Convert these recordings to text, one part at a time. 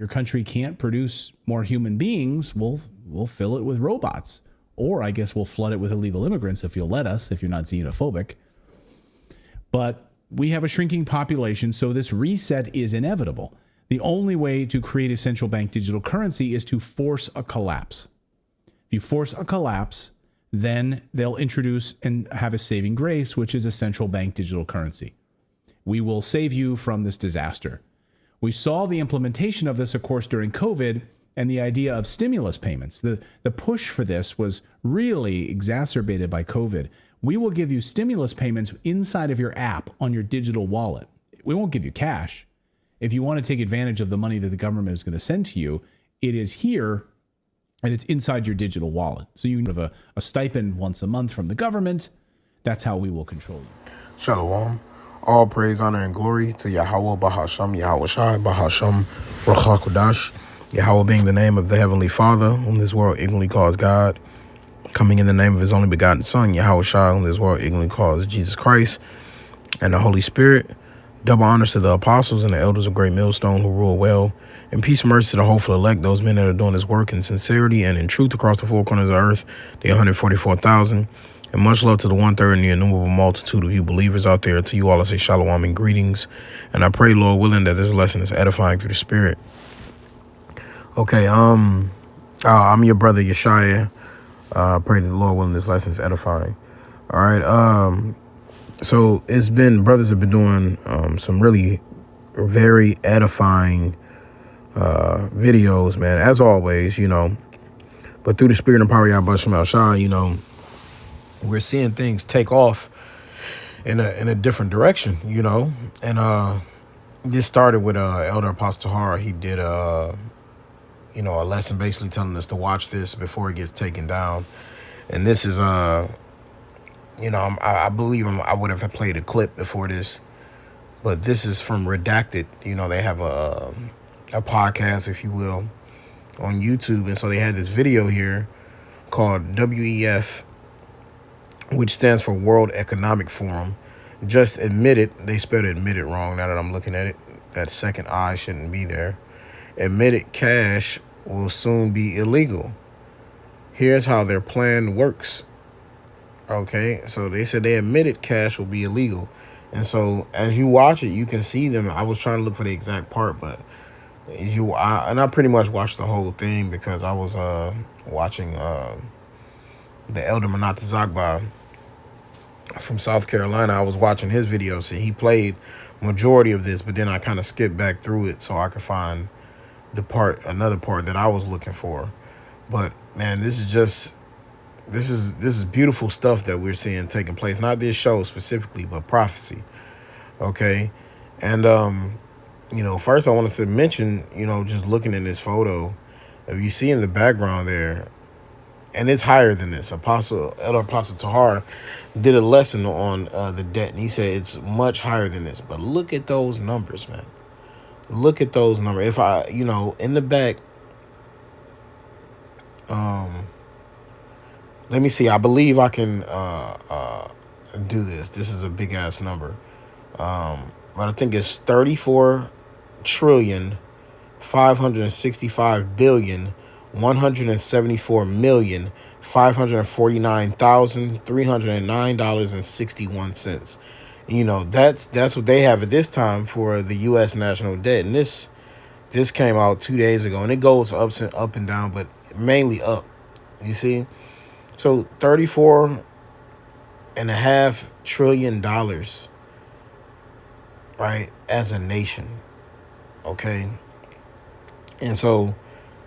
your country can't produce more human beings, we'll fill it with robots. Or I guess we'll flood it with illegal immigrants if you'll let us, if you're not xenophobic. But we have a shrinking population, so this reset is inevitable. The only way to create a central bank digital currency is to force a collapse. If you force a collapse, then they'll introduce and have a saving grace, which is a central bank digital currency. We will save you from this disaster. We saw the implementation of this, of course, during COVID and the idea of stimulus payments. The push for this was really exacerbated by COVID. We will give you stimulus payments inside of your app on your digital wallet. We won't give you cash. If you want to take advantage of the money that the government is going to send to you, it is here and it's inside your digital wallet. So you have a stipend once a month from the government. That's how we will control you. Shalom. All praise, honor, and glory to Yahweh Bahasham, Yahweh Shai, Bahasham, Ruach HaKodesh. Yahweh being the name of the Heavenly Father, whom this world ignorantly calls God. Coming in the name of his only begotten Son, Yahweh Shai, whom this world ignorantly calls Jesus Christ. And the Holy Spirit. Double honors to the apostles and the elders of Great Millstone who rule well. And peace and mercy to the hopeful elect, those men that are doing this work in sincerity and in truth across the four corners of the earth, the 144,000. And much love to the 1/3 and the innumerable multitude of you believers out there. To you all I say shalom and greetings. And I pray, Lord willing, that this lesson is edifying through the Spirit. Okay, I'm your brother Yeshaya. Pray that the Lord willing this lesson is edifying. All right. So it's been, brothers have been doing some really very edifying videos, man, as always, you know. But through the Spirit and power of Yahweh Shem El Shai, you know, we're seeing things take off in a different direction, you know. And this started with Elder Apostle Tahar. He did a lesson basically telling us to watch this before it gets taken down. And this is I believe I would have played a clip before this, but this is from Redacted. You know, they have a podcast, if you will, on YouTube. And so they had this video here called WEF, which stands for World Economic Forum. Just admitted, they spelled admitted wrong now that I'm looking at it. That second I shouldn't be there. Admitted cash will soon be illegal. Here's how their plan works. Okay, so they said they admitted cash will be illegal. And so as you watch it, you can see them. I was trying to look for the exact part, but I pretty much watched the whole thing because I was watching the Elder Manat Zagba from South Carolina. I was watching his video, so he played majority of this, but then I kind of skipped back through it so I could find another part that I was looking for. But man, this is beautiful stuff that we're seeing taking place. Not this show specifically, but prophecy. Okay. And, first I wanted to mention, just looking in this photo, if you see in the background there, and it's higher than this. Elder Apostle Tahar did a lesson on the debt, and he said it's much higher than this. But look at those numbers, man. Look at those numbers. If I, in the back, let me see. I believe I can do this. This is a big ass number. But I think it's 34,565,174,549,309.61. That's what they have at this time for the U.S. national debt. And this came out 2 days ago, and it goes up and down, but mainly up. You see? So $34.5 trillion, right, as a nation. Okay. And so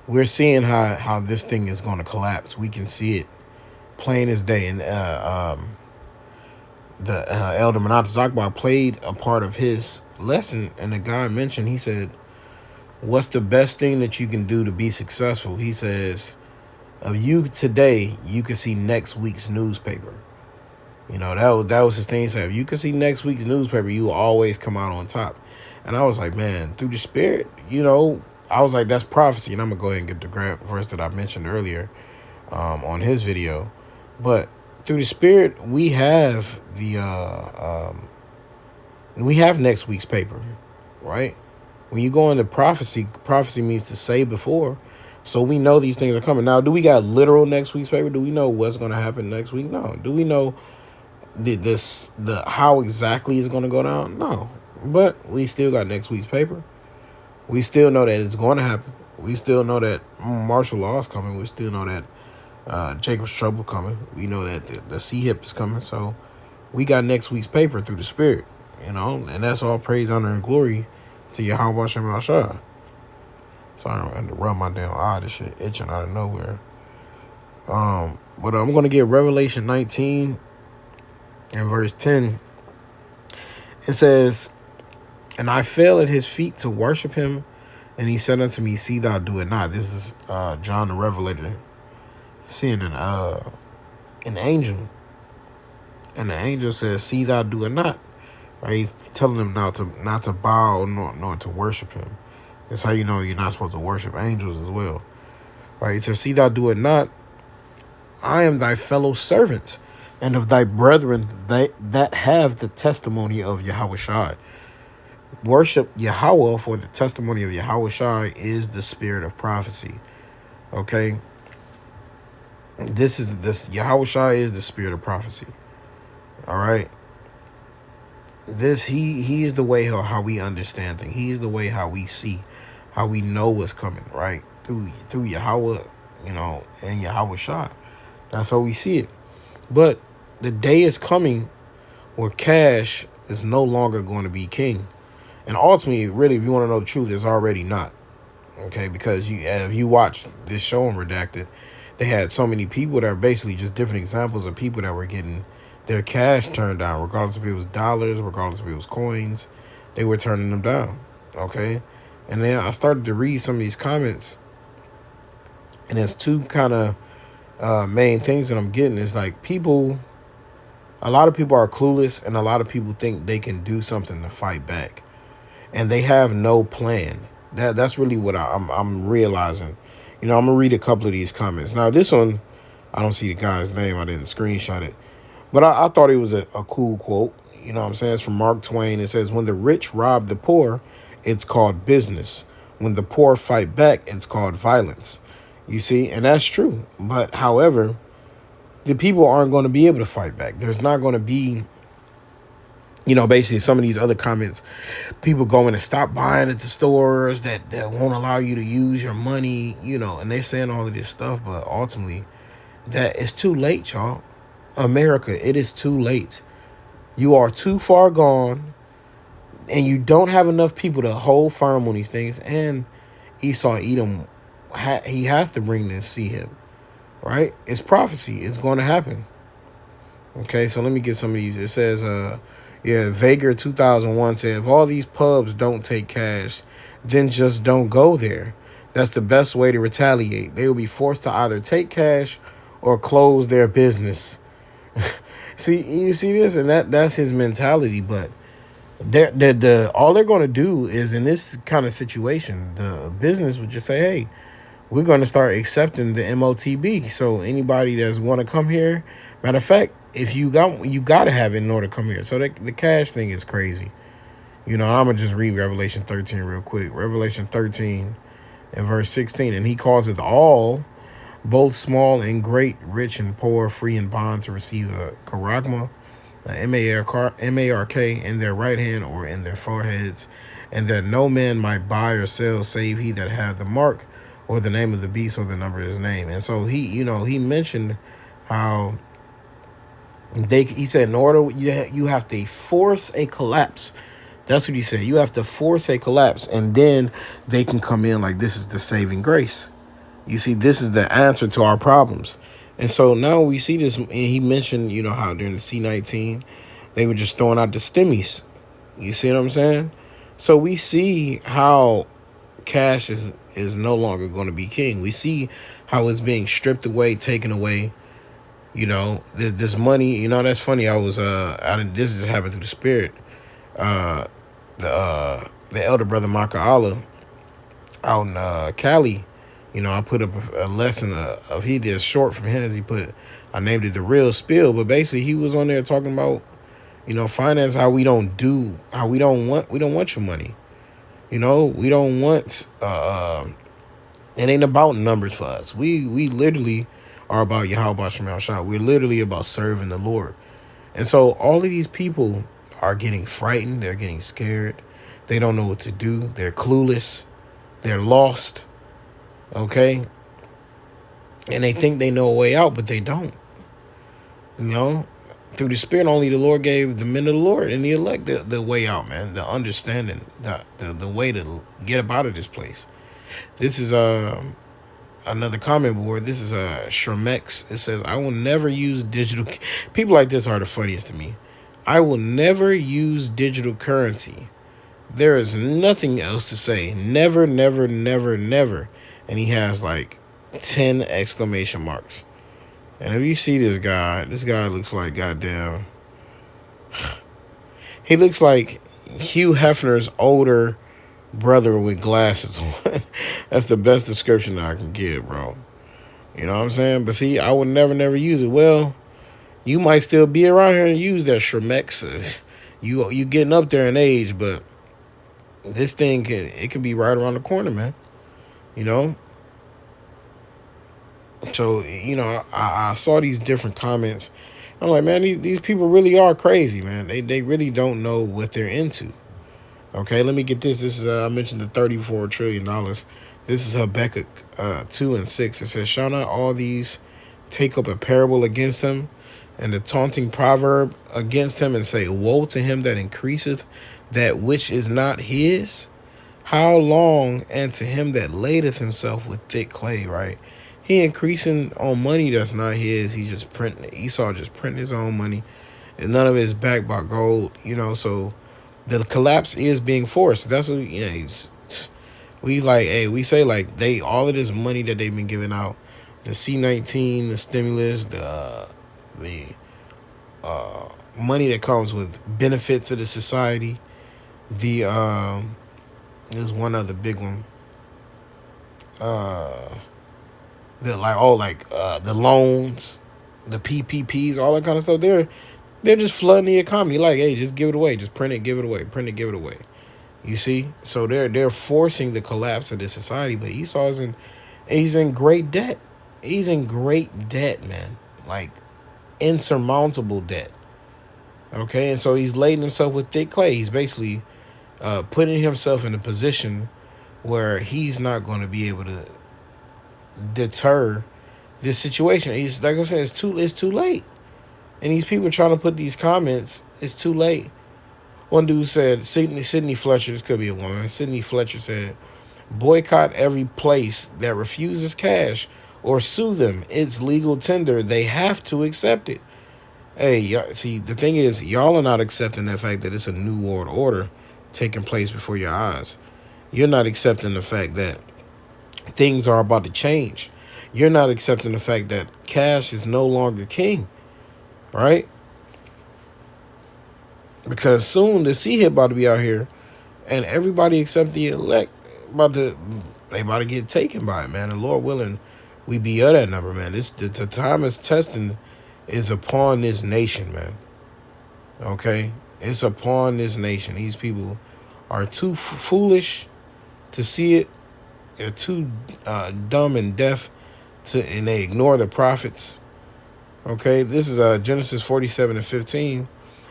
we're seeing how this thing is going to collapse. We can see it plain as day. And the Elder Manat Zagba played a part of his lesson, and the guy mentioned, he said, what's the best thing that you can do to be successful? He says, of you today, you can see next week's newspaper. That was his thing. He said, if you can see next week's newspaper, you will always come out on top. And I was like, man, through the Spirit, I was like, that's prophecy. And I'm going to go ahead and get the verse that I mentioned earlier on his video. But through the Spirit, we have we have next week's paper, right? When you go into prophecy, prophecy means to say before. So we know these things are coming. Now, do we got literal next week's paper? Do we know what's going to happen next week? No. Do we know the how exactly it's going to go down? No. But we still got next week's paper. We still know that it's going to happen. We still know that martial law is coming. We still know that Jacob's trouble coming. We know that the C-hip is coming. So we got next week's paper through the Spirit, and that's all praise, honor, and glory to Yahweh Shem Yahshua. Sorry, I had to rub my damn eye. This shit itching out of nowhere. But I'm going to get Revelation 19 and verse 10. It says, "And I fell at his feet to worship him, and he said unto me, See thou do it not." This is John the Revelator seeing an angel. And the angel says, "See thou do it not." Right? He's telling him not to bow nor to worship him. That's how you know you're not supposed to worship angels as well. Right? He says, "See thou do it not. I am thy fellow servant, and of thy brethren that have the testimony of Yahweh Shai." Worship Yahweh, for the testimony of Yahweh Shai is the spirit of prophecy. Okay? This Yahweh Shai is the spirit of prophecy. All right? He is the way how we understand things. He is the way how we see, how we know what's coming, right? Through Yahweh, and Yahweh Shai. That's how we see it. But the day is coming where cash is no longer going to be king. And ultimately, really, if you want to know the truth, it's already not. Okay, because if you watch this show on Redacted, they had so many people that are basically just different examples of people that were getting their cash turned down, regardless if it was dollars, regardless if it was coins, they were turning them down. Okay, and then I started to read some of these comments, and there's two kind of main things that I'm getting. Is like a lot of people are clueless, and a lot of people think they can do something to fight back, and they have no plan. That's really what I'm realizing. I'm gonna read a couple of these comments. Now this one, I don't see the guy's name. I didn't screenshot it. But I thought it was a cool quote. You know what I'm saying? It's from Mark Twain. It says, "When the rich rob the poor, it's called business. When the poor fight back, it's called violence." You see? And that's true. But however, the people aren't going to be able to fight back. There's not going to be, basically some of these other comments, people going to stop buying at the stores that won't allow you to use your money, and they're saying all of this stuff. But ultimately, that it's too late, y'all. America, it is too late. You are too far gone, and you don't have enough people to hold firm on these things. And Esau Edom, he has to bring this, see him, right? It's prophecy. It's going to happen. Okay, so let me get some of these. It says, Vager 2001 said, "If all these pubs don't take cash, then just don't go there. That's the best way to retaliate. They will be forced to either take cash or close their business." See, you see this, and that's his mentality. But all they're going to do is, in this kind of situation, the business would just say, "Hey, we're going to start accepting the MOTB. So anybody that's want to come here, matter of fact, if you got to have it in order to come here." So the cash thing is crazy. I'm gonna just read Revelation 13 real quick. Revelation 13 and verse 16, "And he causeth all, both small and great, rich and poor, free and bond, to receive a charagma, MARK, in their right hand or in their foreheads, and that no man might buy or sell save he that had the mark or the name of the beast or the number of his name." And so he mentioned how he said, in order, you have to force a collapse. That's what he said. You have to force a collapse, and then they can come in like this is the saving grace. You see, this is the answer to our problems. And so now we see this. And he mentioned, how during the C-19, they were just throwing out the stimmies. You see what I'm saying? So we see how cash is no longer going to be king. We see how it's being stripped away, taken away. This money, that's funny. This just happened through the Spirit. The elder brother Maka Allah out in Cali, I put up a lesson of he did short from his. I named it The Real Spill, but basically he was on there talking about, finance, how we don't want your money. You know, we don't want. It ain't about numbers for us. We literally are about Yahweh Shemel Shah. We're literally about serving the Lord. And so all of these people are getting frightened. They're getting scared. They don't know what to do. They're clueless. They're lost. Okay? And they think they know a way out, but they don't. You know? Through the Spirit, only the Lord gave the men of the Lord and the elect the way out, man. The understanding, the way to get up out of this place. This is another comment board. This is Shremex. It says, I will never use digital. People like this are the funniest to me. I will never use digital currency. There is nothing else to say. Never, never, never, never. And he has like 10 exclamation marks. And if you see this guy looks like goddamn. He looks like Hugh Hefner's older brother with glasses on. That's the best description I can give, bro. You know what I'm saying? But see, I would never use it. Well, you might still be around here and use that Shremex. You getting up there in age, but this thing can be right around the corner, man. You know? So, you know, I saw these different comments. I'm like, man, these people really are crazy, man. They really don't know what they're into. Okay, let me get this. This is, I mentioned the $34 trillion. This is Habakkuk 2:6. It says, shall not all these take up a parable against him and a taunting proverb against him and say, woe to him that increaseth that which is not his? How long? And to him that ladeth himself with thick clay, right? He increasing on money that's not his. He's just printing. Esau just printing his own money, and none of it is backed by gold. You know, so the collapse is being forced. That's what we say like they all of this money that they've been giving out, the C-19, the stimulus, the money that comes with benefits to the society. There's one other big one. The loans, the PPPs, all that kind of stuff. They're just flooding the economy. Like, hey, just give it away. Just print it, give it away. Print it, give it away. You see? So they're forcing the collapse of this society. But Esau's he's in great debt. He's in great debt, man. Like insurmountable debt. Okay, and so he's laden himself with thick clay. He's basically putting himself in a position where he's not going to be able to deter this situation. He's like I said, it's too late. And these people trying to put these comments, it's too late. One dude said, Sydney Fletcher, this could be a woman. Sydney Fletcher said, boycott every place that refuses cash or sue them. It's legal tender. They have to accept it. Hey, see, the thing is, y'all are not accepting the fact that it's a new world order taking place before your eyes. You're not accepting the fact that things are about to change. You're not accepting the fact that cash is no longer king, right? Because soon the sea hit about to be out here, and everybody except the elect about to get taken by it, man. And Lord willing, we be of that number, man. The time is testing is upon this nation, man. Okay, it's upon this nation. These people are too foolish to see it. They're too dumb and deaf and they ignore the prophets. Okay, this is Genesis 47:15,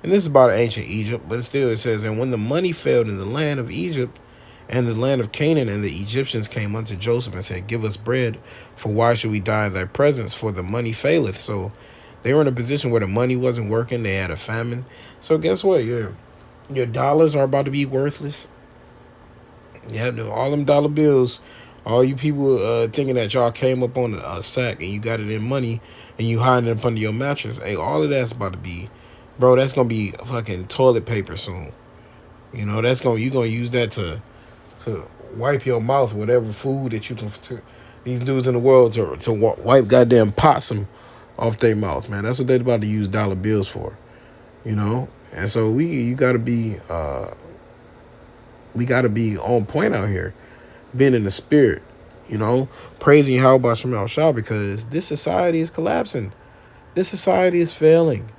and this is about ancient Egypt, but still it says, and when the money failed in the land of Egypt and the land of Canaan, and the Egyptians came unto Joseph and said, give us bread, for why should we die in thy presence? For the money faileth. So they were in a position where the money wasn't working. They had a famine. So guess what? Your dollars are about to be worthless. Yeah, all them dollar bills, all you people thinking that y'all came up on a sack and you got it in money and you hiding it up under your mattress. Hey, all of that's about to be, bro, that's going to be fucking toilet paper soon. You know, you're going to use that to wipe your mouth, whatever food that you can, these dudes in the world to wipe goddamn possum off their mouth, man. That's what they're about to use dollar bills for, you know? And so we got to be on point out here, being in the spirit, you know, praising Yahweh Shemel Shah, because this society is collapsing. This society is failing.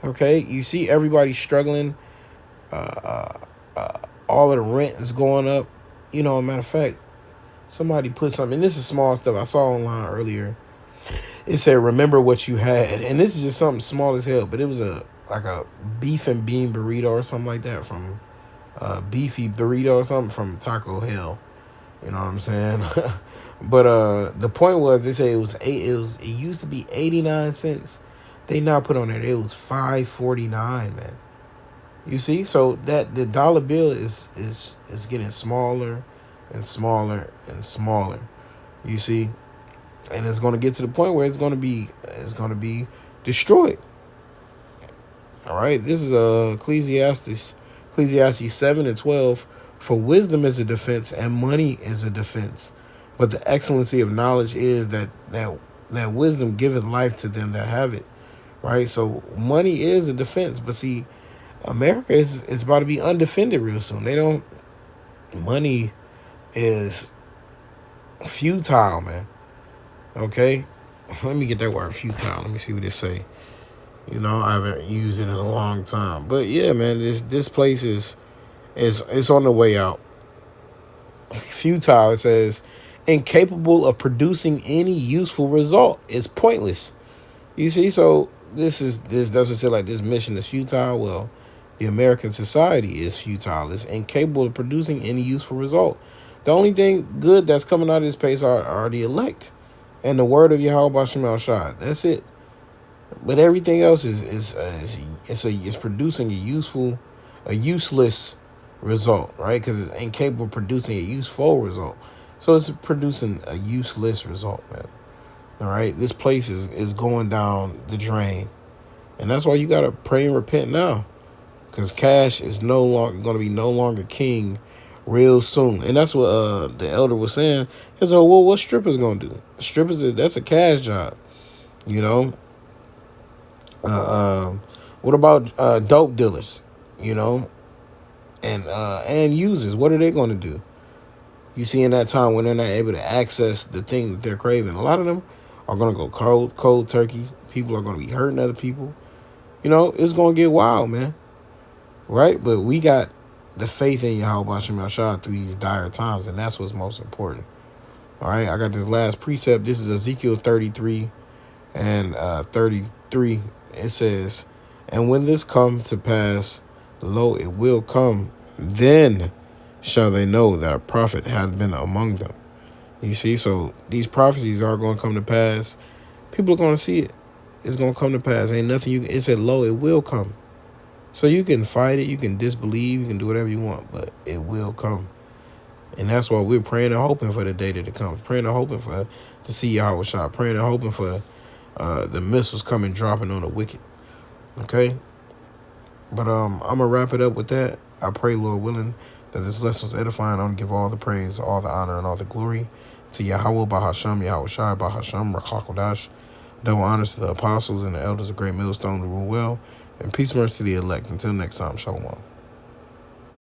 Okay, you see everybody struggling. all of the rent is going up. You know, matter of fact, somebody put something, and this is small stuff I saw online earlier. It said, remember what you had. And this is just something small as hell, but it was like a beef and bean burrito or something like that from beefy burrito or something from Taco Hell. You know what I'm saying? But the point was, they say it used to be 89 cents. They now put on it was $5.49, man. You see? So that the dollar bill is getting smaller and smaller and smaller. You see? And it's going to get to the point where it's going to be destroyed. All right? This is Ecclesiastes 7:12. For wisdom is a defense and money is a defense. But the excellency of knowledge is that wisdom giveth life to them that have it. Right? So money is a defense. But see, America is about to be undefended real soon. Money is futile, man. Okay? Let me get that word futile. Let me see what it say. You know, I haven't used it in a long time. But yeah, man, this place is on the way out. Futile, it says, incapable of producing any useful result. It's pointless. You see, so that's what it said, like, this mission is futile. Well, the American society is futile. It's incapable of producing any useful result. The only thing good that's coming out of this place are the elect and the word of Yahweh B'Shem Shai. That's it. But everything else is producing a useless result, right? Because it's incapable of producing a useful result. So it's producing a useless result, man. All right, this place is going down the drain, and that's why you gotta pray and repent now, because cash is no longer king real soon. And that's what the elder was saying. He said, well, what strippers gonna do? Strippers, that's a cash job, you know. What about dope dealers, you know, and users? What are they going to do? You see, in that time when they're not able to access the thing that they're craving, a lot of them are going to go cold turkey. People are going to be hurting other people. You know, it's going to get wild, man. Right? But we got the faith in Yahweh B'Shem Shai through these dire times, and that's what's most important. All right, I got this last precept. This is Ezekiel 33 and 33. It says, and when this come to pass, lo, it will come, then shall they know that a prophet hath been among them. You see, so these prophecies are going to come to pass. People are going to see it. It's going to come to pass. Ain't nothing it said, lo, it will come. So you can fight it, you can disbelieve, you can do whatever you want, but it will come. And that's why we're praying and hoping for the day that it comes. Praying and hoping to see Yahweh Shai. Praying and hoping for the missiles coming dropping on the wicked. Okay? But I'm going to wrap it up with that. I pray, Lord willing, that this lesson was edifying. I'm going to give all the praise, all the honor, and all the glory to Yahweh Bahasham, Yahweh Shai Bahasham, Rachakodash. Double honors to the apostles and the elders of Great Millstone to rule well. And peace and mercy to the elect. Until next time, Shalom.